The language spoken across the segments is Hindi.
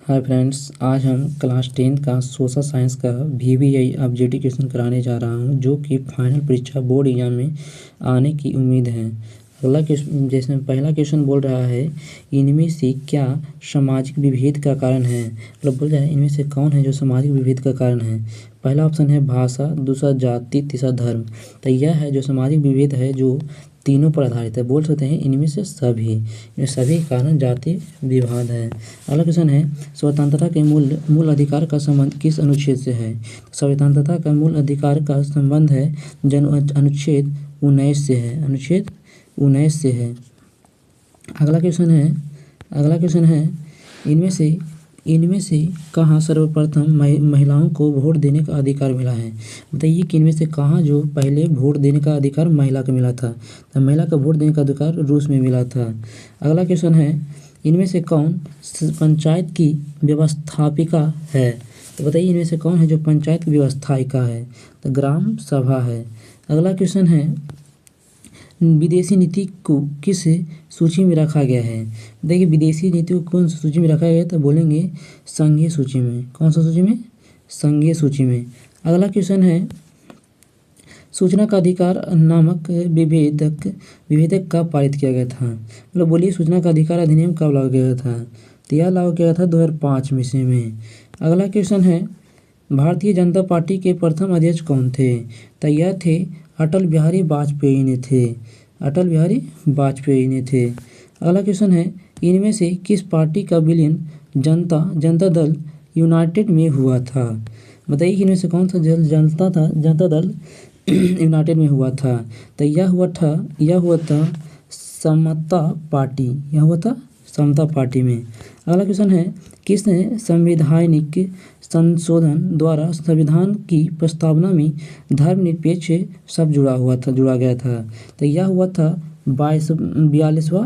हाय फ्रेंड्स, आज हम क्लास 10 का सोशल साइंस का VVI ऑब्जेक्टिव क्वेश्चन कराने जा रहा हूं, जो कि फाइनल परीक्षा बोर्ड एग्जाम में आने की उम्मीद है। अगला क्वेश्चन, जैसे पहला क्वेश्चन बोल रहा है, इनमें से क्या सामाजिक विभेद का कारण है। मतलब बोल रहा है इनमें से कौन है जो सामाजिक विभेद का कारण है। पहला ऑप्शन है भाषा, दूसरा जाति, तीसरा धर्म। तो यह है जो सामाजिक विभेद है जो तीनों पर आधारित है। बोल सकते हैं इनमें से सभी, इनमें सभी कारण जाति विवाद है। अगला क्वेश्चन है, स्वतंत्रता के मूल अधिकार का संबंध किस अनुच्छेद से है। स्वतंत्रता का मूल अधिकार का संबंध है अनुच्छेद 19 से है। अनुच्छेद 19 से है। अगला क्वेश्चन है इनमें से कहाँ सर्वप्रथम महिलाओं को वोट देने का अधिकार मिला है। बताइए कि इनमें से कहाँ जो पहले वोट देने का अधिकार महिला को मिला था। तो महिला का वोट देने का अधिकार रूस में मिला था। अगला क्वेश्चन है, इनमें से कौन पंचायत की व्यवस्थापिका है। तो बताइए इनमें से कौन है जो पंचायत की व्यवस्थापिका है। तो ग्राम सभा है। अगला क्वेश्चन है, विदेशी नीति को किस सूची में रखा गया है। देखिए विदेशी नीति को कौन सी सूची में रखा गया है, तो बोलेंगे संघीय सूची में। कौन सा सूची में? संघीय सूची में। अगला क्वेश्चन है, सूचना का अधिकार नामक विभेदक कब पारित किया गया था। मतलब बोलिए सूचना का अधिकार अधिनियम कब लागू किया गया था। तो यह लागू किया गया था 2005 में। अगला क्वेश्चन है, भारतीय जनता पार्टी के प्रथम अध्यक्ष कौन थे। तो यह थे अटल बिहारी वाजपेयी ने थे। अटल बिहारी वाजपेयी ने थे। अगला क्वेश्चन है, इनमें से किस पार्टी का विलीन जनता दल यूनाइटेड में हुआ था। बताइए कि इनमें से कौन सा जनता दल यूनाइटेड में हुआ था। तो यह हुआ था समता पार्टी। यह हुआ था समता पार्टी में। अगला क्वेश्चन है, किसने संवैधानिक संशोधन द्वारा संविधान की प्रस्तावना में धर्मनिरपेक्ष शब्द जुड़ा गया था। तो यह हुआ था 42वां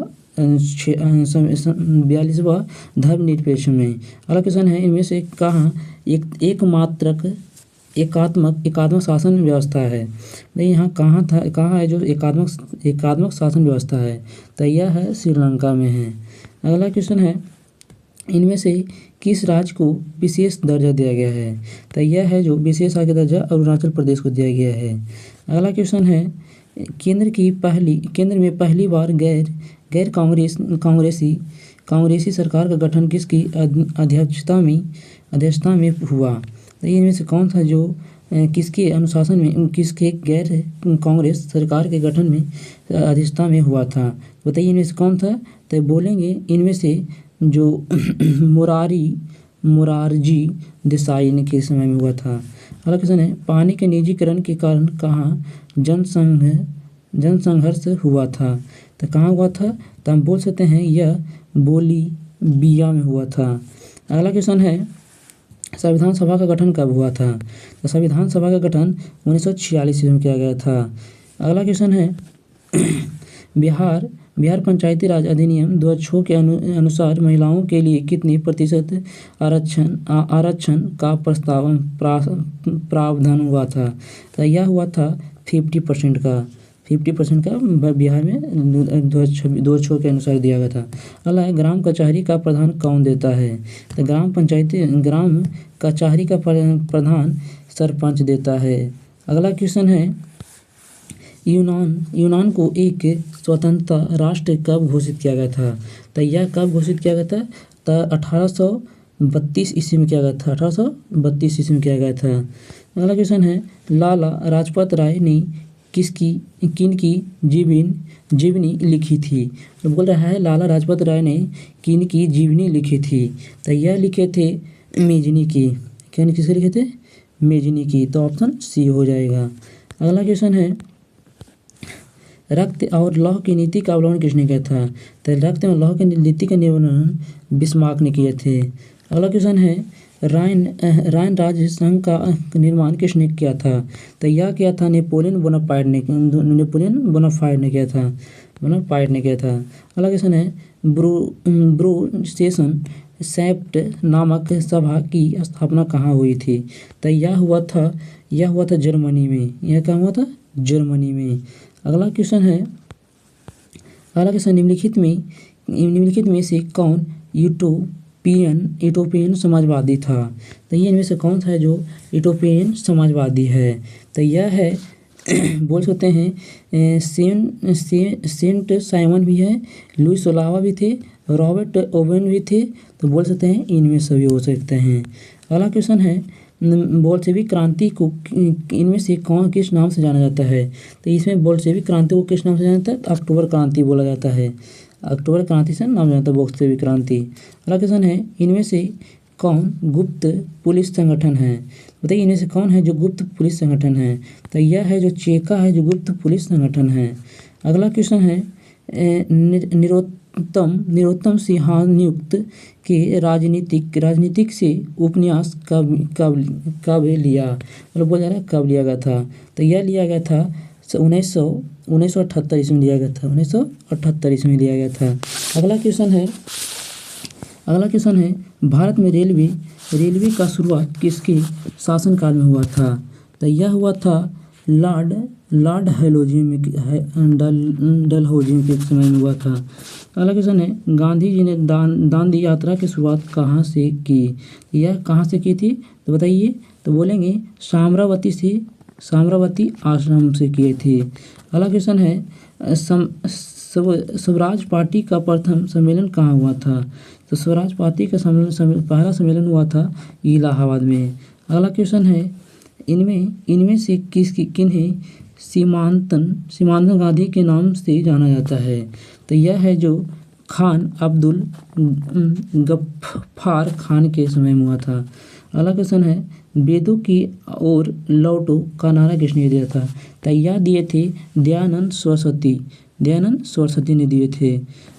धर्मनिरपेक्ष में। अगला क्वेश्चन है, इनमें से कहाँ एकात्मक शासन व्यवस्था है। नहीं, यहाँ कहाँ है जो एकात्मक शासन व्यवस्था है। तो यह है श्रीलंका में है। अगला क्वेश्चन है, इनमें से किस राज्य को विशेष दर्जा दिया गया है। तो यह है जो विशेष आगे दर्जा अरुणाचल प्रदेश को दिया गया है। अगला क्वेश्चन है, केंद्र में पहली बार गैर कांग्रेसी सरकार का गठन किसकी अध्यक्षता में हुआ। तो इनमें से कौन था जो किसके अनुशासन में, किसके गैर कांग्रेस सरकार के गठन में अध्यक्षता में हुआ था। बताइए इनमें से कौन था। तो बोलेंगे इनमें से जो मोरारजी देसाई के समय में हुआ था। अगला क्वेश्चन है, पानी के निजीकरण के कारण कहाँ जनसंघर्ष हुआ था। तो कहाँ हुआ था। तो हम बोल सकते हैं यह बोलीविया में हुआ था। अगला क्वेश्चन है, संविधान सभा का गठन कब हुआ था। तो संविधान सभा का गठन 1946 में किया गया था। अगला क्वेश्चन है, बिहार पंचायती राज अधिनियम 2006 के अनुसार महिलाओं के लिए कितनी प्रतिशत आरक्षण का प्रावधान हुआ था। तो यह हुआ था 50% का बिहार में 2006 के अनुसार दिया गया था। अगला है, ग्राम कचहरी का प्रधान कौन देता है। तो ग्राम कचहरी का प्रधान सरपंच देता है। अगला क्वेश्चन है, यूनान को एक स्वतंत्र राष्ट्र कब घोषित किया गया था। तो यह कब घोषित किया गया था। तो 1832 ईस्वी में किया गया था। 1832 ईस्वी में किया गया था। अगला क्वेश्चन है, लाला लाजपत राय ने किनकी जीवनी लिखी थी। तो बोल रहा है लाला लाजपत राय ने किनकी जीवनी लिखी थी। तो यह लिखे थे मेजनी की। किसके लिखे थे। मेजनी की। तो ऑप्शन सी हो जाएगा। अगला क्वेश्चन है, रक्त और लौह की नीति का अवलोकन किसने किया था। तो रक्त और लौह की नीति का निर्माण बिस्मार्क ने किए थे। अगला क्वेश्चन है, राइन राज्य संघ का निर्माण किसने किया था। तो यह किया था नेपोलियन बोनापार्ट ने किया था। अगला क्वेश्चन है, ब्रूसेसन सेप्ट नामक सभा की स्थापना कहाँ हुई थी। तो यह हुआ था जर्मनी में। यह कहाँ हुआ था। जर्मनी में। अगला क्वेश्चन है, निम्नलिखित में से कौन यूटोपियन समाजवादी था। तो ये इनमें से कौन सा है जो यूटोपियन समाजवादी है? तो यह है बोल सकते हैं सेंट साइमन भी है, लुइस ओलावा भी थे, रॉबर्ट ओवेन भी थे। तो बोल सकते हैं इनमें सभी हो सकते हैं। अगला क्वेश्चन है बोल्शेविक क्रांति को इनमें से कौन किस नाम से जाना जाता है? तो इसमें बोल्शेविक क्रांति को किस नाम से जाना जाता है? तो अक्टूबर क्रांति बोला जाता है। अक्टूबर क्रांति से नाम जाता है बोल्शेविक क्रांति। अगला क्वेश्चन है इनमें से कौन गुप्त पुलिस संगठन है? बताइए इनमें से कौन है जो गुप्त पुलिस संगठन है? तो यह है जो चेका है जो गुप्त पुलिस संगठन है। अगला क्वेश्चन है नरोत्तम सिंहानियुक्त के राजनीतिक से उपन्यास कब लिया? मतलब बोला जा रहा है कब लिया गया था? तो यह लिया गया था 1978 ईस्वी में लिया गया था। 1978 ईस्वी में लिया गया था। अगला क्वेश्चन है भारत में रेलवे का शुरुआत किसके शासनकाल में हुआ था? तो यह हुआ था लॉर्ड डलहौजी के समय में हुआ था। अगला क्वेश्चन है गांधी जी ने दांडी यात्रा की शुरुआत कहाँ से की? यह कहाँ से की थी? तो बताइए। तो बोलेंगे सामरावती आश्रम से किए थे। अगला क्वेश्चन है स्वराज पार्टी का प्रथम सम्मेलन कहाँ हुआ था? तो स्वराज पार्टी का पहला सम्मेलन हुआ था इलाहाबाद में। अगला क्वेश्चन है इनमें से किन्हें सीमांतन गांधी के नाम से जाना जाता है? तो यह है जो खान अब्दुल गफ्फार खान के समय में हुआ था। अगला क्वेश्चन है वेदों की ओर लौटो का नारा किसने दिया था? तो यह दिए थे दयानंद सरस्वती ने दिए थे।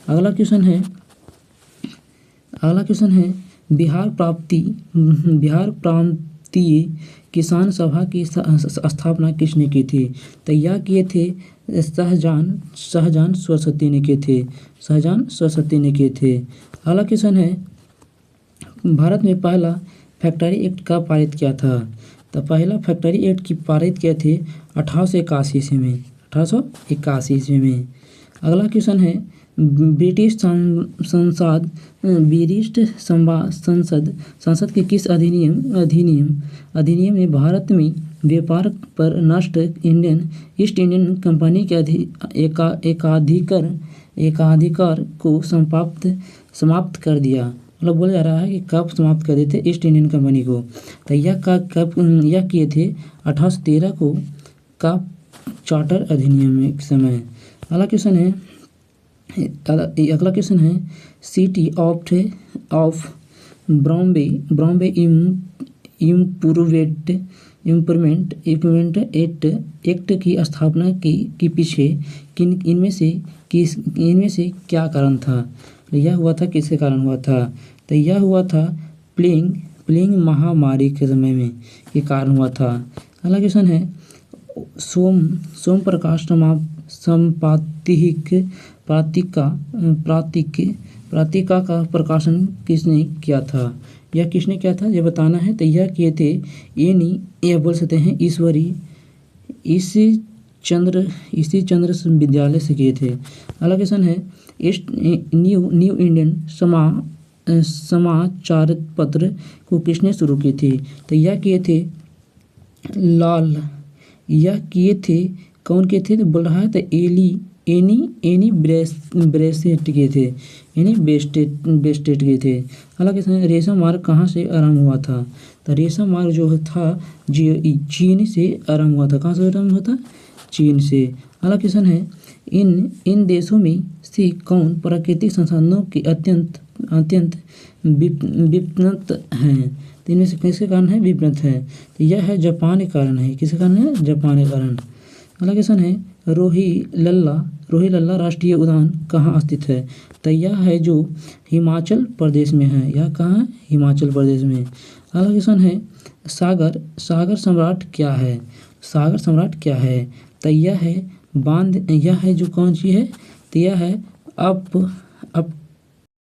अगला क्वेश्चन है बिहार प्रांतीय किसान सभा की स्थापना किसने की थी? तो यह किए थे शाहजहां सरस्वती ने किए थे। अगला क्वेश्चन है भारत में पहला फैक्ट्री एक्ट कब पारित किया था? तो पहला फैक्ट्री एक्ट की पारित किए थे 1881 ईस्वी में। अगला क्वेश्चन है ब्रिटिश संसद के किस अधिनियम ने भारत में व्यापार पर नष्ट ईस्ट इंडियन कंपनी के एकाधिकार को समाप्त कर दिया? मतलब बोला जा रहा है कि कब समाप्त कर देते ईस्ट इंडियन कंपनी को? तो यह किए थे 1813 को का चार्टर अधिनियम के समय। अगला क्वेश्चन है city of Bombay improvement act की स्थापना के पीछे इनमें से क्या कारण था? यह हुआ था किसके कारण हुआ था? तो यह हुआ था प्लेग महामारी के समय में ये कारण हुआ था। अगला क्वेश्चन है सोम प्रकाश प्रातिका का प्रकाशन किसने किया था? यह किसने किया था ये बताना है। तो यह किए थे यह बोल सकते हैं इसी चंद्र विद्यालय से किए थे। अगला क्वेश्चन है न्यू इंडियन समाचार पत्र को किसने शुरू की थी? तो यह किए थे कौन किए थे? तो बोल रहा है तो एनी ब्रेस्टेट किए थे। अगला क्वेश्चन है रेशम मार्ग कहाँ से आरंभ हुआ था? तो रेशम मार्ग जो था चीन से आरंभ हुआ था। कहाँ से आरंभ हुआ था? चीन से। अगला क्वेश्चन है इन देशों में से कौन प्राकृतिक संसाधनों के अत्यंत विपन्नत हैं? तो इनमें से किसके कारण है विपन्नत है? तो यह है जापान के कारण है। किसके कारण है? जापान के कारण। अगला क्वेश्चन है रोहिल्ला राष्ट्रीय उद्यान कहाँ स्थित है? तो यह है जो हिमाचल प्रदेश में है। यह कहाँ है? हिमाचल प्रदेश में। अगला क्वेश्चन है सागर सम्राट क्या है? तो यह है जो कौन सी है? तो यह है